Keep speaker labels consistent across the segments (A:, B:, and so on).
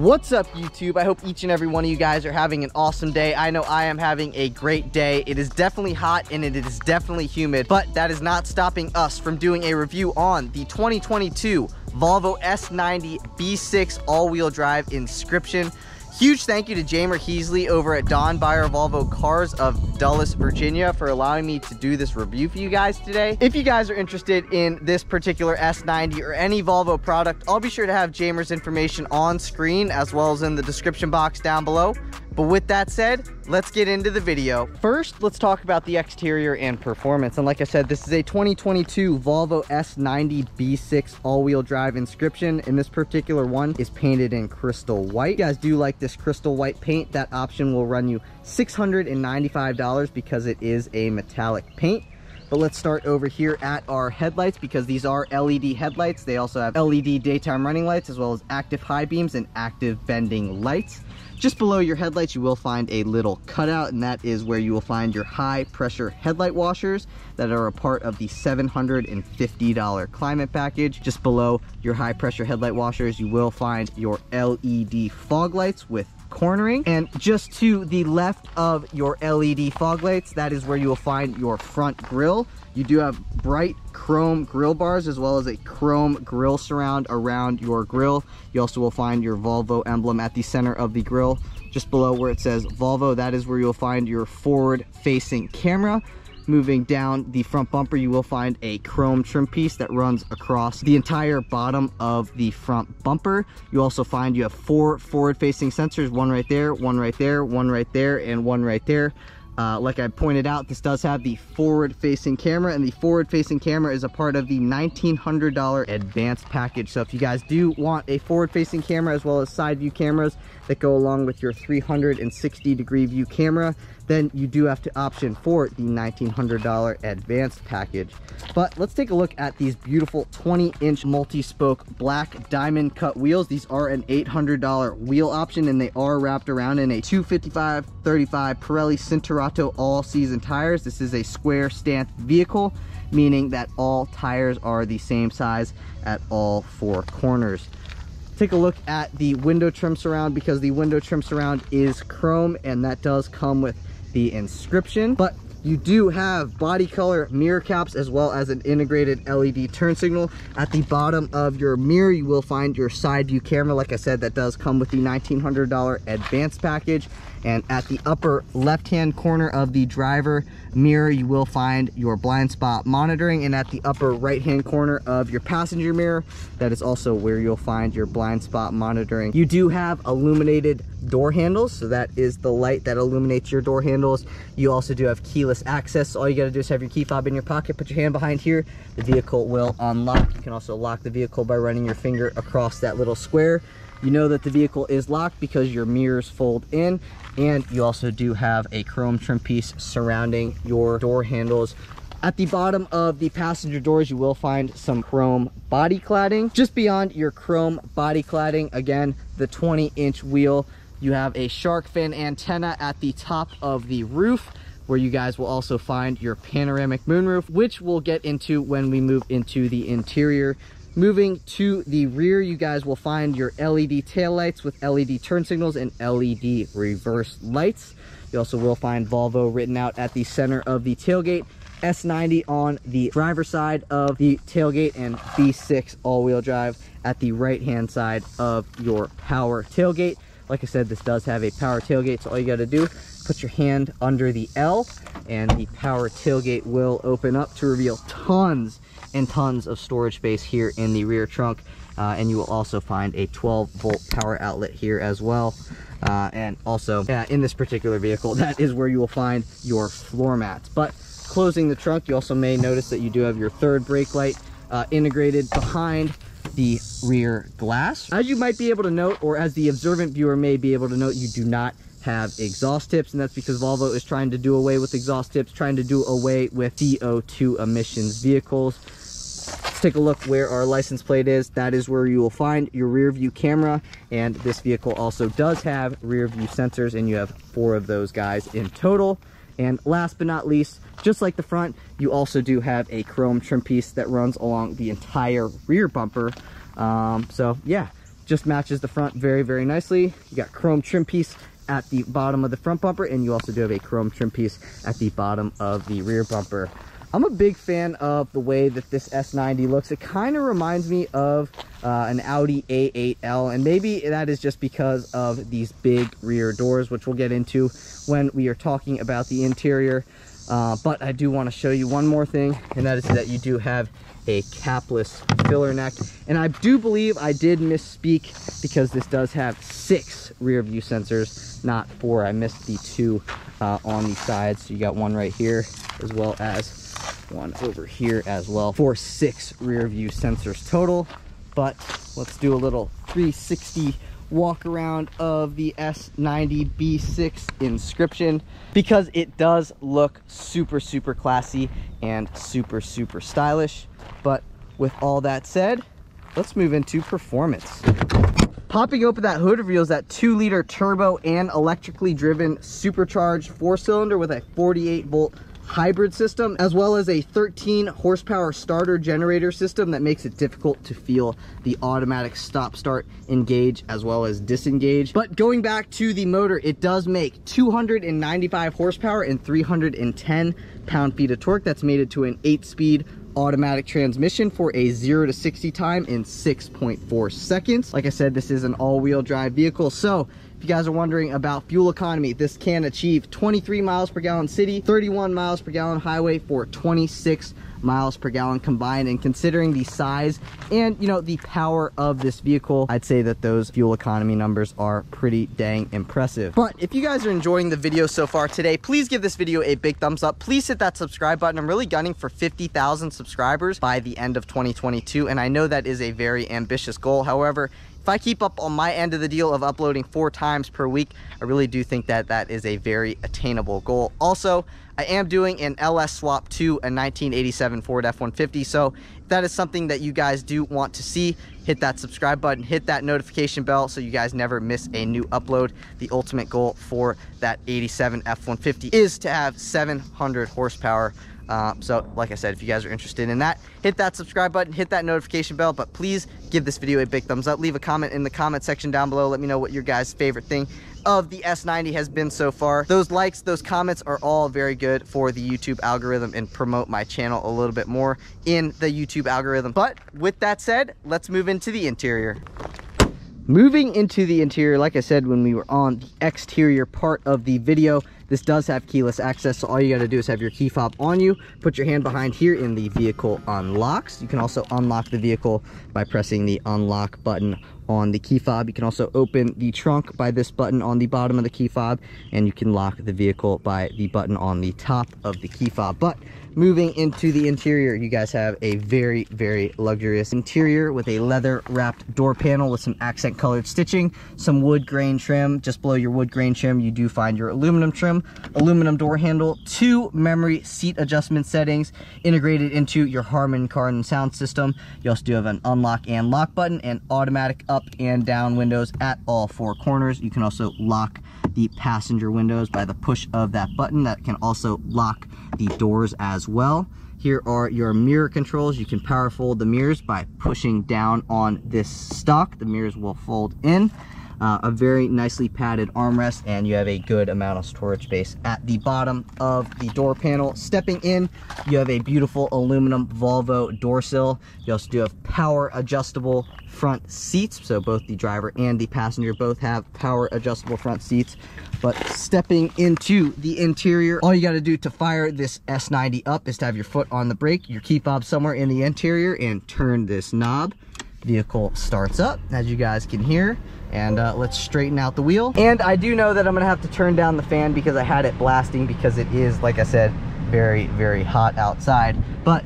A: What's up, YouTube? I hope each and every one of you guys are having an awesome day. I know I am having a great day. It is definitely hot and it is definitely humid, but that is not stopping us from doing a review on the 2022 Volvo S90 B6 all-wheel drive Inscription. Huge thank you to Heasley over at Don Beyer Volvo Cars of Dulles, Virginia for allowing me to do this review for you guys today. If you guys are interested in this particular S90 or any Volvo product, I'll be sure to have Jamer's information on screen as well as in the description box down below. But with that said, let's get into the video. First, let's talk about the exterior and performance. And like I said, this is a 2022 Volvo S90 B6 all-wheel drive Inscription, and this particular one is painted in crystal white. If you guys do like this crystal white paint, that option will run you $695 because it is a metallic paint. But let's start over here at our headlights, because these are LED headlights. They also have LED daytime running lights as well as active high beams and active bending lights. Just below your headlights, you will find a little cutout, and that is where you will find your high pressure headlight washers that are a part of the $750 climate package. Just below your high pressure headlight washers, you will find your LED fog lights with cornering, and just to the left of your LED fog lights, that is where you will find your front grille. You do have bright chrome grille bars as well as a chrome grille surround around your grille. You also will find your Volvo emblem at the center of the grille. Just below where it says Volvo, that is where you'll find your forward facing camera. Moving down the front bumper, you will find a chrome trim piece that runs across the entire bottom of the front bumper. You also find you have 4 forward-facing sensors, one right there, one right there, one right there, and one right there. Like I pointed out, this does have the forward-facing camera, and the forward-facing camera is a part of the $1,900 advanced package. So if you guys do want a forward-facing camera as well as side view cameras that go along with your 360-degree view camera, then you do have to option for the $1,900 advanced package. But let's take a look at these beautiful 20-inch multi-spoke black diamond cut wheels. These are an $800 wheel option, and they are wrapped around in a 255/35 Pirelli Cinturato all-season tires. This is a square stance vehicle, meaning that all tires are the same size at all 4 corners. Take a look at the window trim surround, because the window trim surround is chrome, and that does come with the Inscription. But you do have body color mirror caps as well as an integrated LED turn signal. At the bottom of your mirror, you will find your side view camera. Like I said, that does come with the $1,900 advanced package. And at the upper left-hand corner of the driver mirror, you will find your blind spot monitoring. And at the upper right-hand corner of your passenger mirror, that is also where you'll find your blind spot monitoring. You do have illuminated door handles, so that is the light that illuminates your door handles. You also do have keyless access. All you gotta do is have your key fob in your pocket, put your hand behind here, the vehicle will unlock. You can also lock the vehicle by running your finger across that little square. You know that the vehicle is locked because your mirrors fold in, and you also do have a chrome trim piece surrounding your door handles. At the bottom of the passenger doors, you will find some chrome body cladding. Just beyond your chrome body cladding, again, the 20-inch wheel, you have a shark fin antenna at the top of the roof, where you guys will also find your panoramic moonroof, which we'll get into when we move into the interior. Moving to the rear, you guys will find your LED taillights with LED turn signals and LED reverse lights. You also will find Volvo written out at the center of the tailgate, S90 on the driver's side of the tailgate, and B6 all-wheel drive at the right-hand side of your power tailgate. Like I said, this does have a power tailgate, so all you got to do, put your hand under the L, and the power tailgate will open up to reveal tons and tons of storage space here in the rear trunk. And you will also find a 12-volt power outlet here as well. And also, in this particular vehicle, that is where you will find your floor mats. But closing the trunk, you also may notice that you do have your third brake light integrated behind the rear glass. As you might be able to note, or as the observant viewer may be able to note, you do not have exhaust tips, and that's because Volvo is trying to do away with exhaust tips, trying to do away with CO2 emissions vehicles. Let's take a look where our license plate is. That is where you will find your rear view camera, and this vehicle also does have rear view sensors, and you have 4 of those guys in total. And last but not least, just like the front, you also do have a chrome trim piece that runs along the entire rear bumper. So yeah, just matches the front very, very nicely. You got chrome trim piece at the bottom of the front bumper, and you also do have a chrome trim piece at the bottom of the rear bumper. I'm a big fan of the way that this S90 looks. It kind of reminds me of an Audi A8L, and maybe that is just because of these big rear doors, which we'll get into when we are talking about the interior. But I do want to show you one more thing, and that is that you do have a capless filler neck. And I do believe I did misspeak, because this does have 6 rear view sensors, not 4. I missed the 2 on the sides. So you got one right here, as well as one over here as well, for 6 rear view sensors total. But let's do a little 360 walk around of the S90 B6 Inscription, because it does look super, super classy and super, super stylish. But with all that said, let's move into performance. Popping open that hood reveals that 2-liter turbo and electrically driven supercharged 4-cylinder with a 48-volt hybrid system, as well as a 13 horsepower starter generator system that makes it difficult to feel the automatic stop start engage as well as disengage. But going back to the motor, it does make 295 horsepower and 310 pound-feet of torque. That's mated to an 8-speed automatic transmission for a 0 to 60 time in 6.4 seconds. Like I said, this is an all-wheel drive vehicle, so if you guys are wondering about fuel economy, this can achieve 23 miles per gallon city, 31 miles per gallon highway, for 26 miles per gallon combined. And considering the size and, you know, the power of this vehicle, I'd say that those fuel economy numbers are pretty dang impressive. But if you guys are enjoying the video so far today, please give this video a big thumbs up. Please hit that subscribe button. I'm really gunning for 50,000 subscribers by the end of 2022, and I know that is a very ambitious goal. However, if I keep up on my end of the deal of uploading 4 times per week, I really do think that that is a very attainable goal. Also, I am doing an LS swap to a 1987 Ford F-150, so if that is something that you guys do want to see, hit that subscribe button, hit that notification bell so you guys never miss a new upload. The ultimate goal for that 87 F-150 is to have 700 horsepower. So like I said, if you guys are interested in that, hit that subscribe button, hit that notification bell, but please give this video a big thumbs up. Leave a comment in the comment section down below. Let me know what your guys' favorite thing of the S90 has been so far. Those likes, those comments are all very good for the YouTube algorithm and promote my channel a little bit more in the YouTube algorithm. But with that said, let's move into the interior. Moving into the interior, like I said when we were on the exterior part of the video, this does have keyless access, so all you got to do is have your key fob on you, put your hand behind here, and the vehicle unlocks. You can also unlock the vehicle by pressing the unlock button on the key fob. You can also open the trunk by this button on the bottom of the key fob, and you can lock the vehicle by the button on the top of the key fob. But moving into the interior, you guys have a very, very luxurious interior with a leather wrapped door panel with some accent colored stitching, some wood grain trim. Just below your wood grain trim, you do find your aluminum trim, aluminum door handle, 2 memory seat adjustment settings integrated into your Harman Kardon sound system. You also do have an unlock and lock button and automatic up and down windows at all 4 corners. You can also lock the passenger windows by the push of that button. That can also lock the doors as well. Here are your mirror controls. You can power fold the mirrors by pushing down on this stock. The mirrors will fold in. A very nicely padded armrest, and you have a good amount of storage space at the bottom of the door panel. Stepping in, you have a beautiful aluminum Volvo door sill. You also do have power adjustable front seats, so both the driver and the passenger both have power adjustable front seats. But stepping into the interior, all you got to do to fire this S90 up is to have your foot on the brake, your key fob somewhere in the interior, and turn this knob. Vehicle starts up, as you guys can hear. And let's straighten out the wheel. And I do know that I'm gonna have to turn down the fan because I had it blasting, because it is, like I said, very, very hot outside. But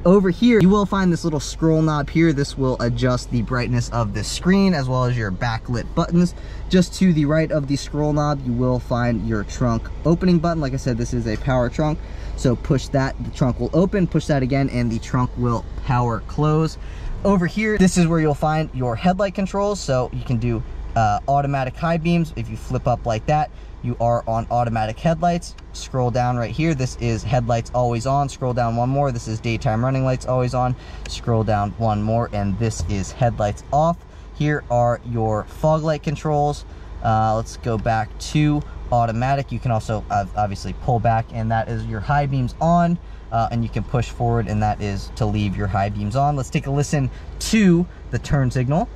A: over here, you will find this little scroll knob here. This will adjust the brightness of the screen as well as your backlit buttons. Just to the right of the scroll knob, you will find your trunk opening button. Like I said, this is a power trunk. So push that, the trunk will open, push that again, and the trunk will power close. Over here, this is where you'll find your headlight controls. So you can do automatic high beams. If you flip up like that, you are on automatic headlights. Scroll down right here, this is headlights always on. Scroll down one more, this is daytime running lights always on. Scroll down one more, and this is headlights off. here are your fog light controls. Let's go back to automatic. You can also obviously pull back, and that is your high beams on, and you can push forward, and that is to leave your high beams on. Let's take a listen to the turn signal.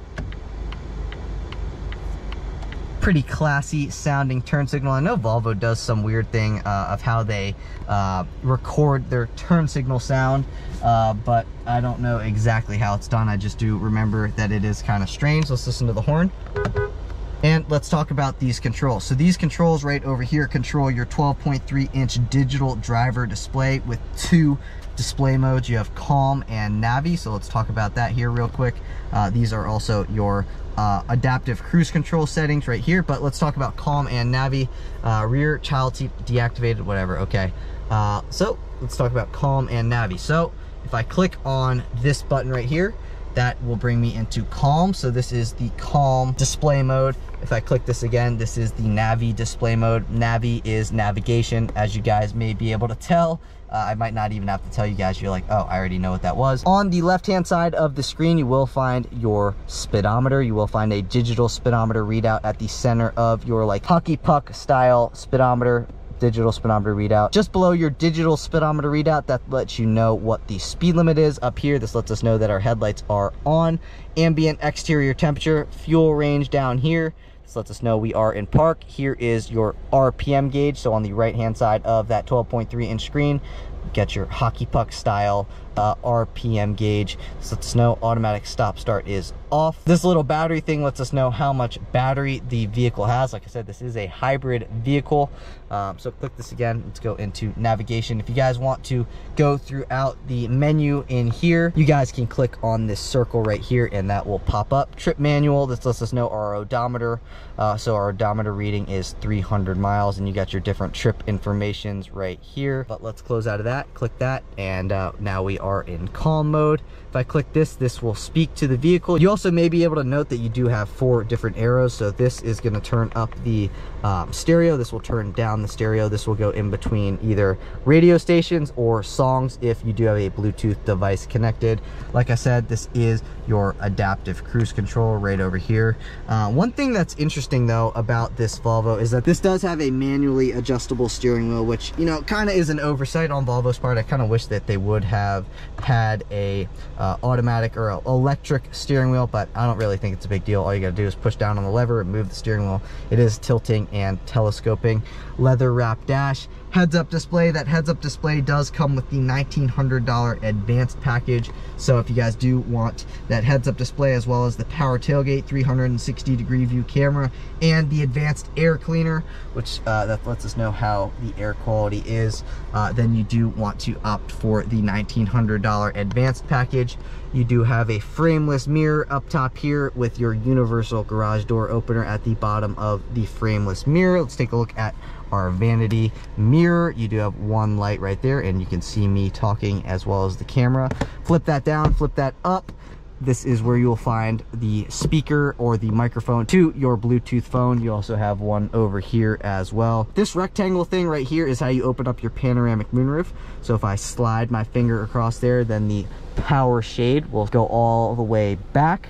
A: Pretty classy sounding turn signal. I know Volvo does some weird thing of how they record their turn signal sound, but I don't know exactly how it's done. I just do remember that it is kind of strange. Let's listen to the horn. And let's talk about these controls. So these controls right over here control your 12.3-inch digital driver display with 2 display modes. You have calm and navi. So let's talk about that here real quick. These are also your adaptive cruise control settings right here, but let's talk about calm and navi. Rear child seat deactivated, whatever. Okay, so let's talk about calm and navi. So if I click on this button right here, that will bring me into calm. So this is the calm display mode. If I click this again, this is the navi display mode. Navi is navigation, as you guys may be able to tell. I might not even have to tell you guys. You're like, oh, I already know what that was. On the left-hand side of the screen, you will find your speedometer. You will find a digital speedometer readout at the center of your like hockey puck style speedometer. Digital speedometer readout. Just below your digital speedometer readout, that lets you know what the speed limit is. Up here, this lets us know that our headlights are on. Ambient exterior temperature, fuel range down here. This lets us know we are in park. Here is your RPM gauge. So on the right hand side of that 12.3-inch screen, get your hockey puck style RPM gauge. This lets us know automatic stop start is off. This little battery thing lets us know how much battery the vehicle has. Like I said, this is a hybrid vehicle. So click this again. Let's go into navigation. If you guys want to go throughout the menu in here, you guys can click on this circle right here, and that will pop up. Trip manual. This lets us know our odometer. So our odometer reading is 300 miles, and you got your different trip informations right here. But let's close out of that. Click that, and now we are in calm mode. If I click this, this will speak to the vehicle. You also may be able to note that you do have 4 different arrows. So this is going to turn up the stereo. This will turn down the stereo. This will go in between either radio stations or songs if you do have a Bluetooth device connected. Like I said, this is your adaptive cruise control right over here. One thing that's interesting though about this Volvo is that this does have a manually adjustable steering wheel, which, you know, kind of is an oversight on Volvo's part. I kind of wish that they would have had a automatic or electric steering wheel, but I don't really think it's a big deal. All you gotta do is push down on the lever and move the steering wheel. It is tilting and telescoping. Leather wrap dash, heads-up display. That heads-up display does come with the $1,900 advanced package. So if you guys do want that heads-up display, as well as the power tailgate, 360-degree view camera, and the advanced air cleaner, which that lets us know how the air quality is, then you do want to opt for the $1,900 advanced package. You do have a frameless mirror up top here with your universal garage door opener at the bottom of the frameless mirror. Let's take a look at our vanity mirror. You do have one light right there, and you can see me talking as well as the camera. Flip that down, flip that up. This is where you'll find the speaker or the microphone to your Bluetooth phone. You also have one over here as well. This rectangle thing right here is how you open up your panoramic moonroof. So if I slide my finger across there, then the power shade will go all the way back.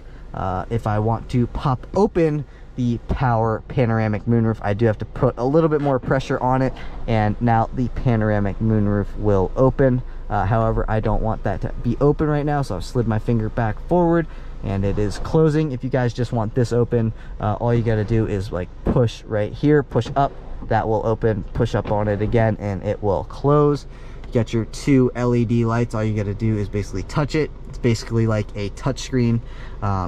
A: If I want to pop open the power panoramic moonroof, I do have to put a little bit more pressure on it, and now the panoramic moonroof will open. However, I don't want that to be open right now, so I've slid my finger back forward and it is closing. If you guys just want this open, all you got to do is like push right here, push up, that will open, push up on it again, and it will close. You got your 2 LED lights. All you got to do is basically touch it. It's basically like a touch screen.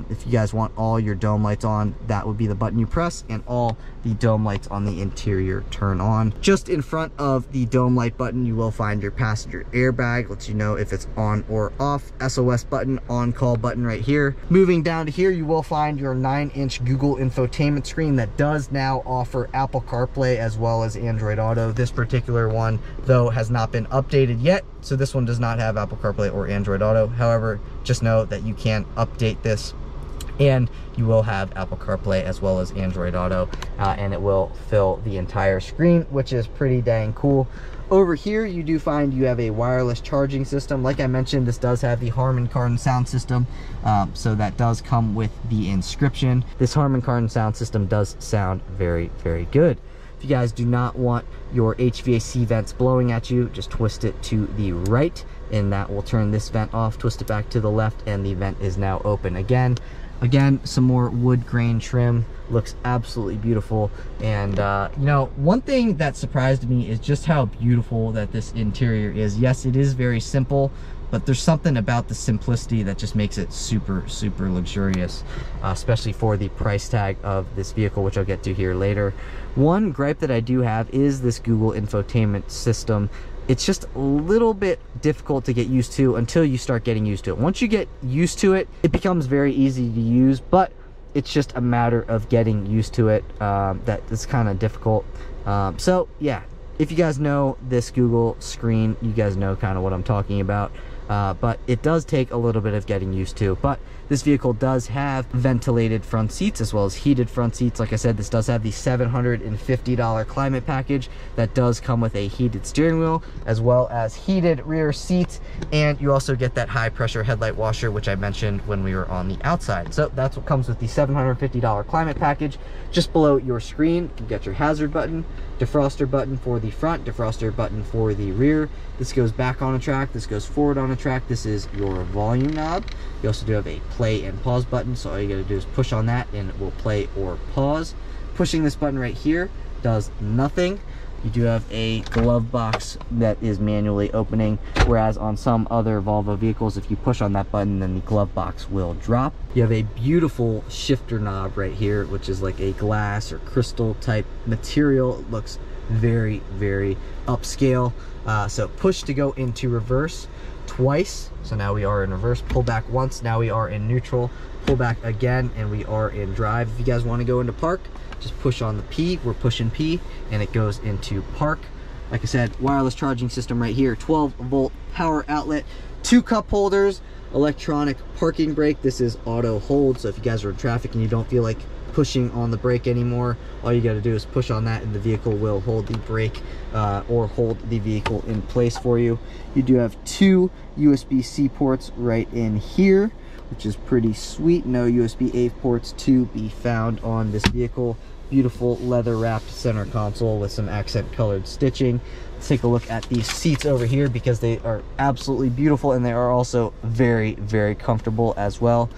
A: If you guys want all your dome lights on, that would be the button you press, and all the dome lights on the interior turn on. Just in front of the dome light button, you will find your passenger airbag. Lets you know if it's on or off. SOS button, on call button right here. Moving down to here, you will find your 9-inch Google infotainment screen that does now offer Apple CarPlay as well as Android Auto. This particular one, though, has not been updated yet, so this one does not have Apple CarPlay or Android Auto. However, just know that you can update this And you will have Apple CarPlay as well as Android Auto, and it will fill the entire screen, which is pretty dang cool. Over here, you do find you have a wireless charging system. Like I mentioned, this does have the Harman Kardon sound system, so that does come with the Inscription. This Harman Kardon sound system does sound very, very good. If you guys do not want your HVAC vents blowing at you, just twist it to the right, and that will turn this vent off. Twist it back to the left, and the vent is now open again. Again, some more wood grain trim. Looks absolutely beautiful. And you know, one thing that surprised me is just how beautiful that this interior is. Yes, it is very simple, but there's something about the simplicity that just makes it super, super luxurious, especially for the price tag of this vehicle, which I'll get to here later. One gripe that I do have is this Google Infotainment System. It's just a little bit difficult to get used to until you start getting used to it. Once you get used to it, it becomes very easy to use, but it's just a matter of getting used to it. That is kind of difficult. So yeah, if you guys know this Google screen, you guys know kind of what I'm talking about. But it does take a little bit of getting used to. But this vehicle does have ventilated front seats as well as heated front seats. Like I said, this does have the $750 climate package that does come with a heated steering wheel as well as heated rear seats, and you also get that high pressure headlight washer, which I mentioned when we were on the outside. So that's what comes with the $750 climate package. Just below your screen, you get your hazard button, defroster button for the front, defroster button for the rear. This goes back on a track, this goes forward on a track. This is your volume knob. You also do have a play and pause button, so all you gotta do is push on that and it will play or pause. Pushing this button right here does nothing. You do have a glove box that is manually opening, whereas on some other Volvo vehicles, if you push on that button, then the glove box will drop. You have a beautiful shifter knob right here, which is like a glass or crystal type material. It looks very, very upscale. So push to go into reverse twice, so now we are in reverse. Pull back once, now we are in neutral. Pull back again, and we are in drive. If you guys want to go into park, just push on the P. We're pushing P, and it goes into park. Like I said, wireless charging system right here, 12-volt power outlet, 2 cup holders, electronic parking brake. This is auto hold, so if you guys are in traffic and you don't feel like pushing on the brake anymore, all you got to do is push on that and the vehicle will hold the brake or hold the vehicle in place for you. You do have 2 USB-C ports right in here, which is pretty sweet. No USB-A ports to be found on this vehicle. Beautiful leather wrapped center console with some accent colored stitching. Let's take a look at these seats over here because they are absolutely beautiful, and they are also very, very comfortable as well.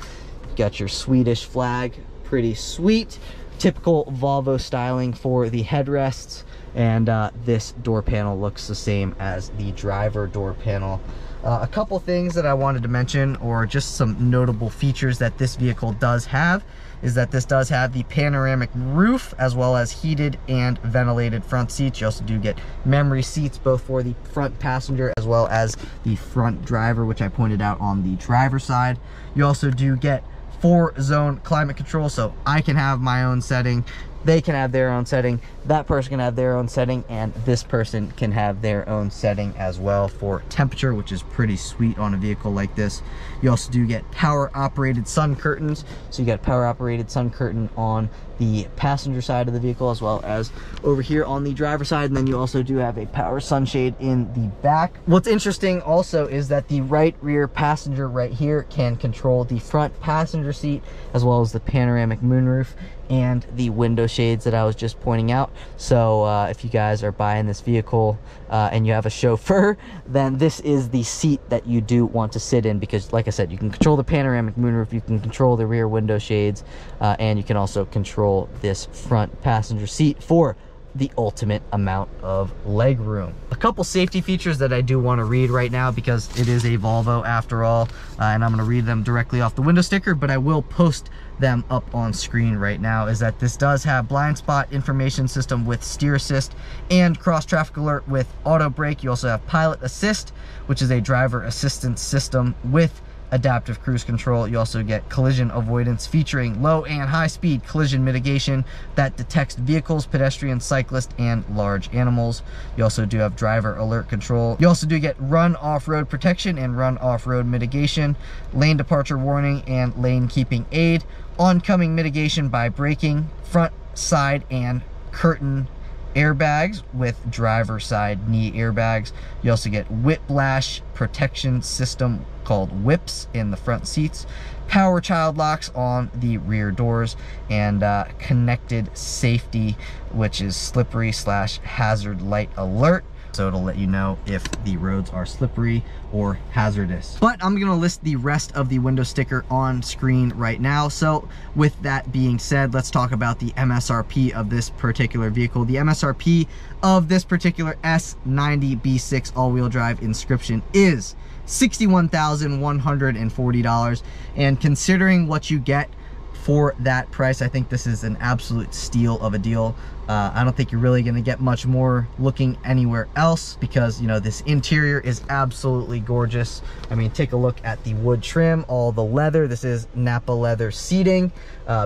A: You got your Swedish flag, pretty sweet. Typical Volvo styling for the headrests, and this door panel looks the same as the driver door panel. A couple things that I wanted to mention, or just some notable features that this vehicle does have, is that this does have the panoramic roof as well as heated and ventilated front seats. You also do get memory seats both for the front passenger as well as the front driver, which I pointed out on the driver's side. You also do get 4-zone climate control, so I can have my own setting, they can have their own setting, that person can have their own setting, and this person can have their own setting as well for temperature, which is pretty sweet on a vehicle like this. You also do get power operated sun curtains, so you got a power operated sun curtain on the passenger side of the vehicle as well as over here on the driver's side, and then you also do have a power sunshade in the back. What's interesting also is that the right rear passenger right here can control the front passenger seat as well as the panoramic moonroof and the window shades that I was just pointing out. So if you guys are buying this vehicle and you have a chauffeur, then this is the seat that you do want to sit in, because like I said, you can control the panoramic moonroof, you can control the rear window shades, and you can also control this front passenger seat for the ultimate amount of leg room. A couple safety features that I do want to read right now because it is a Volvo after all, and I'm going to read them directly off the window sticker, but I will post them up on screen right now, is that this does have blind spot information system with steer assist and cross traffic alert with auto brake. You also have pilot assist, which is a driver assistance system with adaptive cruise control. You also get collision avoidance featuring low and high speed collision mitigation that detects vehicles, pedestrians, cyclists, and large animals. You also do have driver alert control. You also do get run off-road protection and run off-road mitigation, lane departure warning, and lane keeping aid, oncoming mitigation by braking, front, side, and curtain airbags with driver side knee airbags. You also get whiplash protection system called whips in the front seats, power child locks on the rear doors, and connected safety, which is slippery / hazard light alert. So it'll let you know if the roads are slippery or hazardous. But I'm gonna list the rest of the window sticker on screen right now. So with that being said, let's talk about the MSRP of this particular vehicle. The MSRP of this particular S90 B6 all-wheel drive Inscription is $61,140. And considering what you get for that price, I think this is an absolute steal of a deal. I don't think you're really going to get much more looking anywhere else, because, you know, this interior is absolutely gorgeous. I mean, take a look at the wood trim, all the leather. This is Napa leather seating,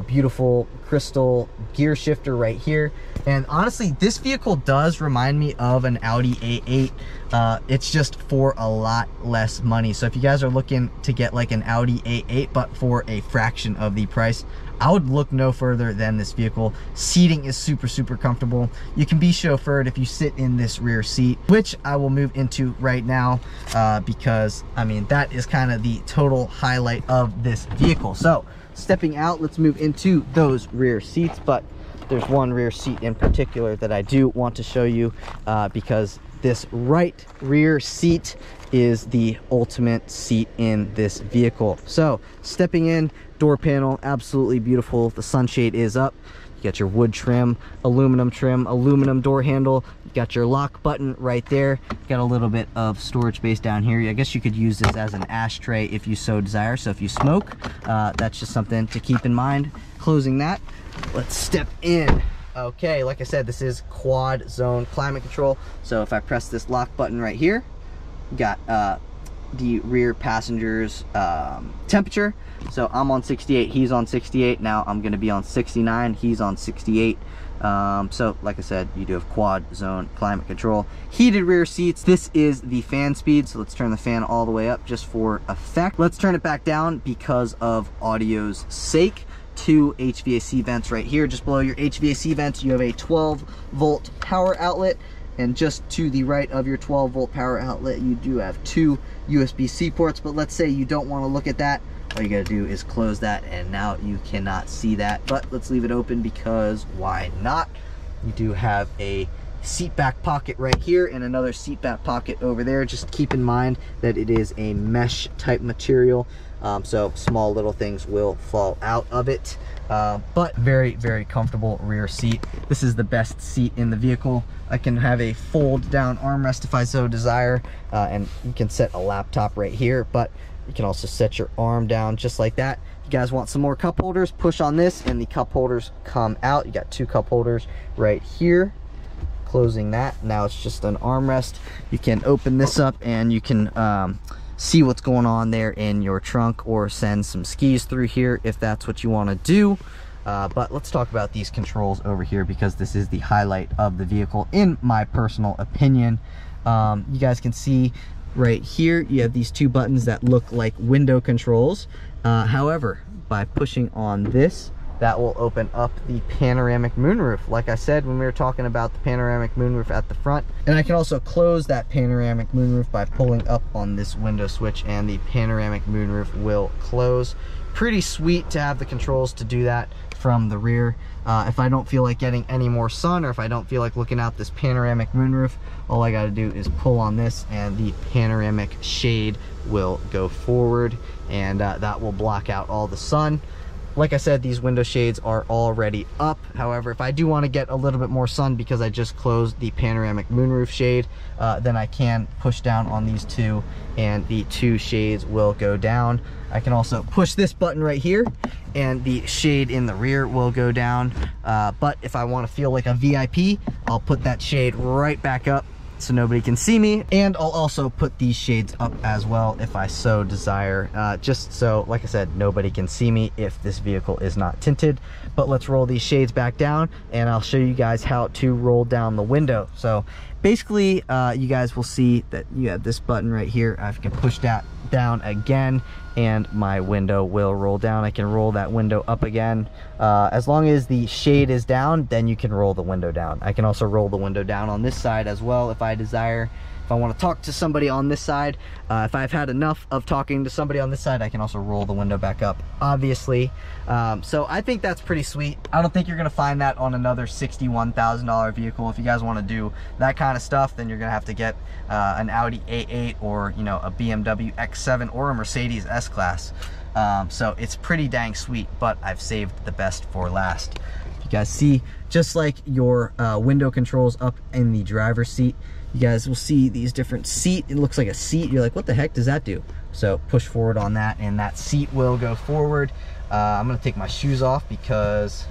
A: beautiful crystal gear shifter right here. And honestly, this vehicle does remind me of an Audi A8. It's just for a lot less money. So if you guys are looking to get like an Audi A8 but for a fraction of the price, I would look no further than this vehicle. Seating is super comfortable. You can be chauffeured if you sit in this rear seat, which I will move into right now, because I mean, that is kind of the total highlight of this vehicle. So stepping out, let's move into those rear seats. But there's one rear seat in particular that I do want to show you, because this right rear seat is the ultimate seat in this vehicle. So stepping in, door panel, absolutely beautiful. The sunshade is up. You got your wood trim, aluminum door handle. You got your lock button right there. You got a little bit of storage space down here. I guess you could use this as an ashtray if you so desire. So if you smoke, that's just something to keep in mind. Closing that, let's step in. Okay, like I said, this is quad zone climate control. So if I press this lock button right here, you got the rear passenger's temperature. So I'm on 68, he's on 68. Now I'm gonna be on 69, he's on 68. So like I said, you do have quad zone climate control, heated rear seats. This is the fan speed, so let's turn the fan all the way up just for effect. Let's turn it back down because of audio's sake. 2 HVAC vents right here. Just below your HVAC vents, you have a 12-volt power outlet, and just to the right of your 12-volt power outlet, you do have 2 USB-C ports. But let's say you don't want to look at that, all you gotta do is close that, and now you cannot see that. But let's leave it open, because why not? You do have a seat back pocket right here and another seat back pocket over there. Just keep in mind that it is a mesh type material, so small little things will fall out of it, but very comfortable rear seat. This is the best seat in the vehicle. I can have a fold down armrest if I so desire, and you can set a laptop right here, but you can also set your arm down just like that. If you guys want some more cup holders, push on this and the cup holders come out. You got 2 cup holders right here. Closing that, now it's just an armrest. You can open this up and you can see what's going on there in your trunk, or send some skis through here if that's what you want to do. But let's talk about these controls over here, because this is the highlight of the vehicle in my personal opinion. You guys can see right here you have these 2 buttons that look like window controls. However, by pushing on this, that will open up the panoramic moonroof, like I said when we were talking about the panoramic moonroof at the front. And I can also close that panoramic moonroof by pulling up on this window switch, and the panoramic moonroof will close. Pretty sweet to have the controls to do that from the rear. If I don't feel like getting any more sun, or if I don't feel like looking out this panoramic moonroof, all I got to do is pull on this and the panoramic shade will go forward, and that will block out all the sun. Like I said, these window shades are already up. However, if I do want to get a little bit more sun because I just closed the panoramic moonroof shade, then I can push down on these 2 and the 2 shades will go down. I can also push this button right here and the shade in the rear will go down. But if I want to feel like a VIP, I'll put that shade right back up, so nobody can see me. And I'll also put these shades up as well if I so desire, just so, like I said, nobody can see me if this vehicle is not tinted. But let's roll these shades back down and I'll show you guys how to roll down the window. So basically, you guys will see that you have this button right here. I can push that down again and my window will roll down. I can roll that window up again. As long as the shade is down, then you can roll the window down. I can also roll the window down on this side as well if I desire. If I want to talk to somebody on this side, if I've had enough of talking to somebody on this side, I can also roll the window back up, obviously. So I think that's pretty sweet. I don't think you're going to find that on another $61,000 vehicle. If you guys want to do that kind of stuff, then you're going to have to get an Audi A8 or, you know, a BMW X7 or a Mercedes S-Class. So it's pretty dang sweet, but I've saved the best for last. You guys see, just like your window controls up in the driver's seat, you guys will see these different seat. It looks like a seat. You're like, what the heck does that do? So push forward on that and that seat will go forward. I'm gonna take my shoes off because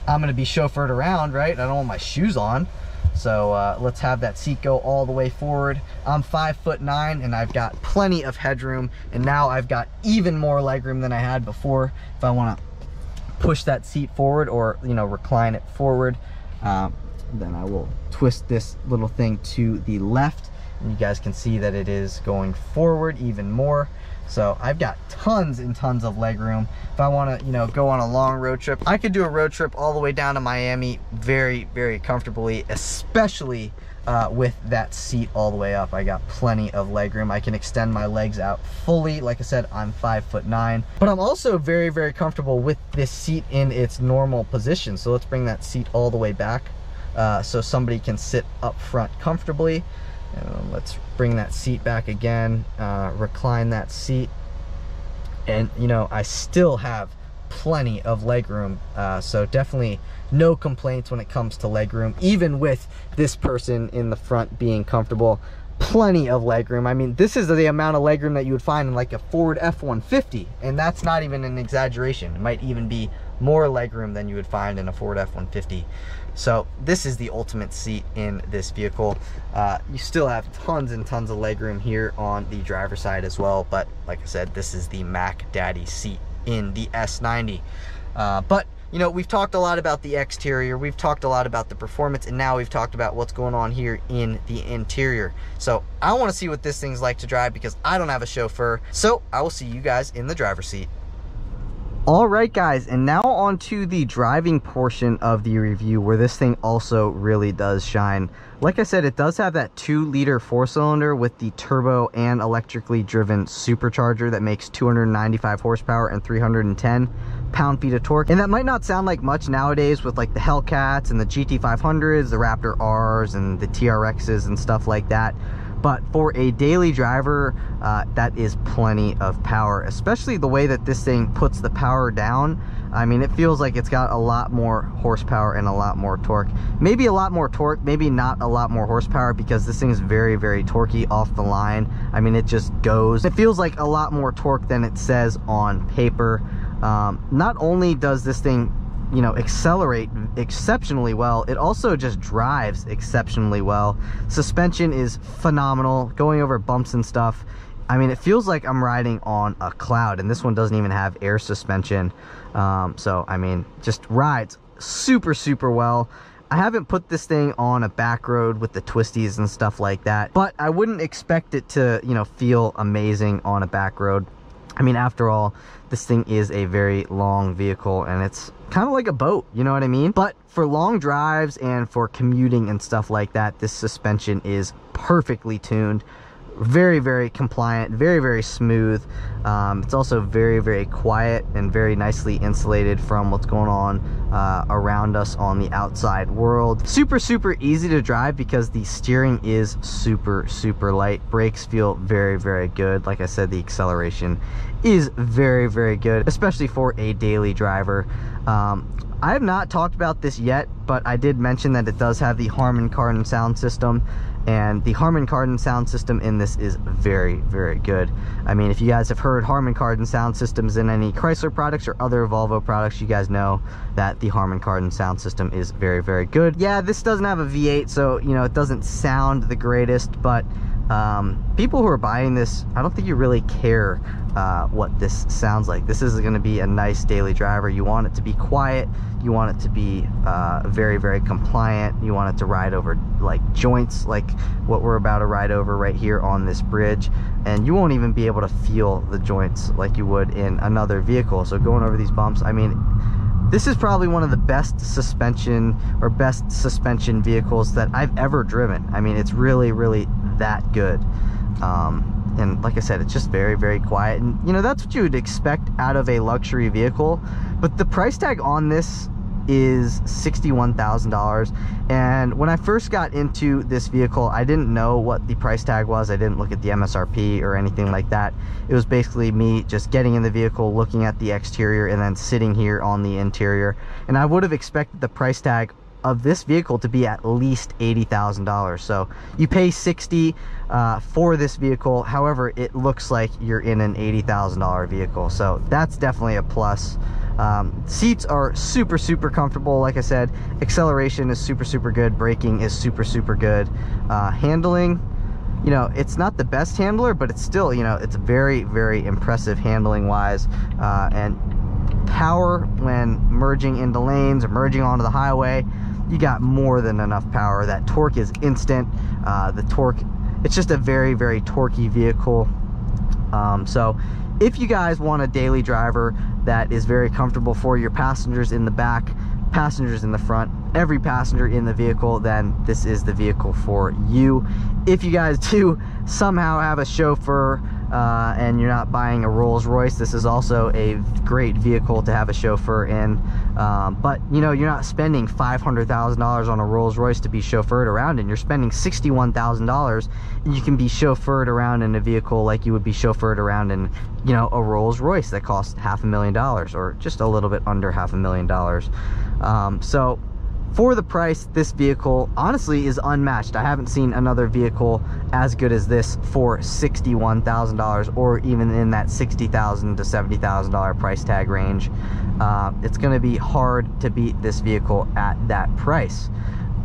A: I'm gonna be chauffeured around, right? I don't want my shoes on. So let's have that seat go all the way forward. I'm 5'9" and I've got plenty of headroom, and now I've got even more legroom than I had before. If I want to push that seat forward or, you know, recline it forward, then I will twist this little thing to the left and you guys can see that it is going forward even more. So I've got tons and tons of legroom. If I want to, you know, go on a long road trip, I could do a road trip all the way down to Miami very, very comfortably, especially with that seat all the way up. I got plenty of legroom. I can extend my legs out fully. Like I said, I'm 5'9", but I'm also very, very comfortable with this seat in its normal position. So let's bring that seat all the way back so somebody can sit up front comfortably. Let's bring that seat back again, recline that seat, and you know, I still have plenty of legroom, so definitely no complaints when it comes to legroom, even with this person in the front being comfortable. Plenty of legroom. I mean, this is the amount of legroom that you would find in like a Ford F-150, and that's not even an exaggeration. It might even be more legroom than you would find in a Ford F-150. So this is the ultimate seat in this vehicle. You still have tons and tons of legroom here on the driver's side as well, but like I said, this is the Mac Daddy seat in the S90. But you know, we've talked a lot about the exterior, we've talked a lot about the performance, and now we've talked about what's going on here in the interior. So I want to see what this thing's like to drive because I don't have a chauffeur. So I will see you guys in the driver's seat. All right, guys, and now on to the driving portion of the review, where this thing also really does shine. Like I said, it does have that 2-liter 4-cylinder with the turbo and electrically driven supercharger that makes 295 horsepower and 310 pound-feet of torque. And that might not sound like much nowadays with like the Hellcats and the GT500s, the Raptor Rs and the TRXs and stuff like that. But for a daily driver, that is plenty of power, especially the way that this thing puts the power down. I mean, it feels like it's got a lot more horsepower and a lot more torque. Maybe a lot more torque, maybe not a lot more horsepower, because this thing is very, very torquey off the line. I mean, it just goes. It feels like a lot more torque than it says on paper. Not only does this thing, you know, accelerate exceptionally well, it also just drives exceptionally well. Suspension is phenomenal, going over bumps and stuff. I mean, it feels like I'm riding on a cloud, and this one doesn't even have air suspension. So I mean, just rides super, super well. I haven't put this thing on a back road with the twisties and stuff like that, but I wouldn't expect it to, you know, feel amazing on a back road. I mean, after all, this thing is a very long vehicle and it's kind of like a boat, you know what I mean? But for long drives and for commuting and stuff like that, this suspension is perfectly tuned. Very, very compliant, very, very smooth. It's also very, very quiet and very nicely insulated from what's going on around us on the outside world. Super, super easy to drive because the steering is super, super light. Brakes feel very, very good. Like I said, the acceleration is very, very good, especially for a daily driver. I have not talked about this yet, but I did mention that it does have the Harman Kardon sound system. And the Harman Kardon sound system in this is very, very good. I mean, if you guys have heard Harman Kardon sound systems in any Chrysler products or other Volvo products, you guys know that the Harman Kardon sound system is very, very good. Yeah, this doesn't have a V8, so, you know, it doesn't sound the greatest, but people who are buying this, I don't think you really care what this sounds like. This is going to be a nice daily driver. You want it to be quiet. You want it to be very, very compliant. You want it to ride over like joints, like what we're about to ride over right here on this bridge. And you won't even be able to feel the joints like you would in another vehicle. So going over these bumps, I mean, this is probably one of the best suspension vehicles that I've ever driven. I mean, it's really, really that good. And like I said, it's just very, very quiet. And, you know, that's what you would expect out of a luxury vehicle. But the price tag on this is $61,000. And when I first got into this vehicle, I didn't know what the price tag was. I didn't look at the MSRP or anything like that. It was basically me just getting in the vehicle, looking at the exterior, and then sitting here on the interior. And I would have expected the price tag of this vehicle to be at least $80,000. So you pay $60,000 for this vehicle. However, it looks like you're in an $80,000 vehicle. So that's definitely a plus. Seats are super, super comfortable. Like I said, acceleration is super, super good. Braking is super, super good. Handling, you know, it's not the best handler, but it's still, you know, it's very, very impressive handling wise. And power when merging into lanes or merging onto the highway, you got more than enough power. That torque is instant. The torque, it's just a very, very torquey vehicle. So if you guys want a daily driver that is very comfortable for your passengers in the back, passengers in the front, every passenger in the vehicle, then this is the vehicle for you. If you guys do somehow have a chauffeur and you're not buying a Rolls Royce, this is also a great vehicle to have a chauffeur in. But you know, you're not spending $500,000 on a Rolls Royce to be chauffeured around in. You're spending $61,000 and you can be chauffeured around in a vehicle like you would be chauffeured around in, you know, a Rolls Royce that costs $500,000 or just a little bit under $500,000. So for the price, this vehicle honestly is unmatched. I haven't seen another vehicle as good as this for $61,000 or even in that $60,000 to $70,000 price tag range. It's going to be hard to beat this vehicle at that price.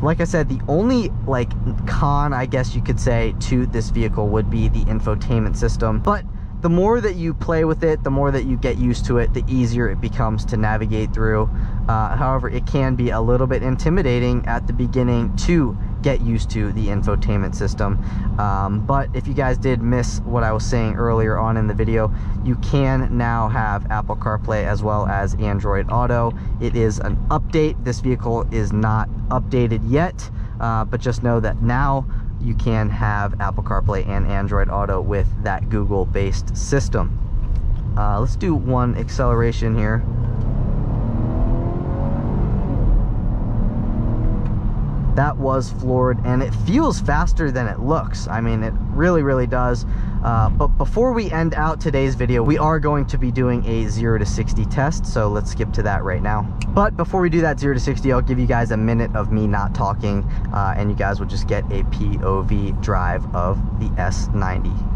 A: Like I said, the only like con, I guess you could say, to this vehicle would be the infotainment system. But the more that you play with it, the more that you get used to it, the easier it becomes to navigate through. However, it can be a little bit intimidating at the beginning to get used to the infotainment system. But if you guys did miss what I was saying earlier on in the video, you can now have Apple CarPlay as well as Android Auto. It is an update. This vehicle is not updated yet, but just know that now you can have Apple CarPlay and Android Auto with that Google-based system. Let's do one acceleration here. That was floored, and it feels faster than it looks. I mean, it really, really does. But before we end out today's video, we are going to be doing a 0 to 60 test, so let's skip to that right now. But before we do that 0 to 60, I'll give you guys a minute of me not talking, and you guys will just get a POV drive of the S90.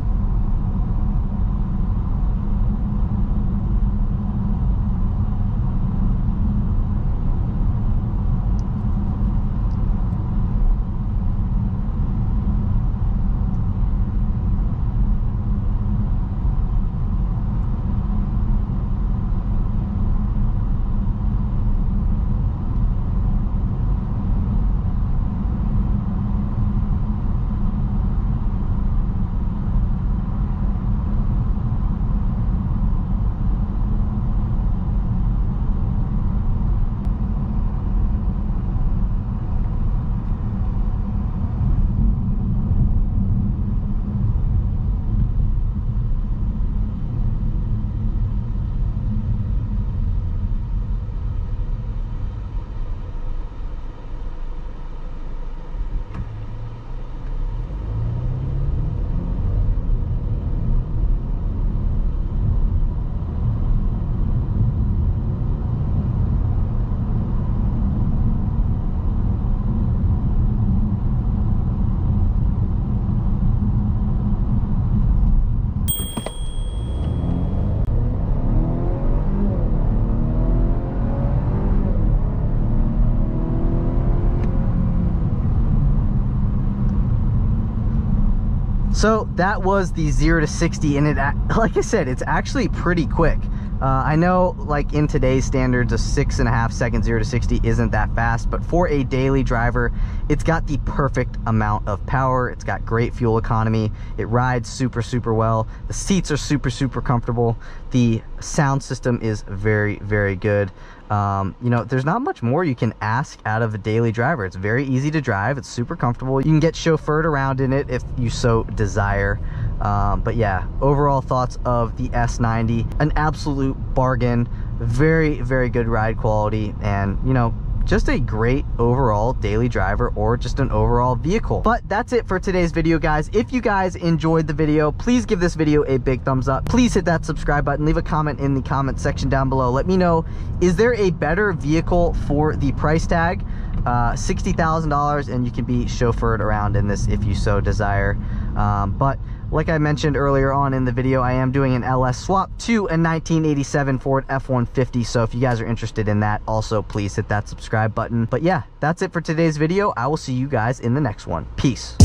A: So that was the 0 to 60, and like I said, it's actually pretty quick. I know, like, in today's standards, a 6.5 second 0 to 60 isn't that fast, but for a daily driver, it's got the perfect amount of power. It's got great fuel economy. It rides super, super well. The seats are super, super comfortable. The sound system is very, very good. You know, there's not much more you can ask out of a daily driver. It's very easy to drive. It's super comfortable. You can get chauffeured around in it if you so desire. But yeah, overall thoughts of the S90, an absolute bargain. Very, very good ride quality, and, you know, just a great overall daily driver, or just an overall vehicle. But that's it for today's video, guys. If you guys enjoyed the video, please give this video a big thumbs up. Please hit that subscribe button. Leave a comment in the comment section down below. Let me know, is there a better vehicle for the price tag? $60,000, and you can be chauffeured around in this if you so desire. But like I mentioned earlier on in the video, I am doing an LS swap to a 1987 Ford F-150. So if you guys are interested in that, also please hit that subscribe button. But yeah, that's it for today's video. I will see you guys in the next one. Peace.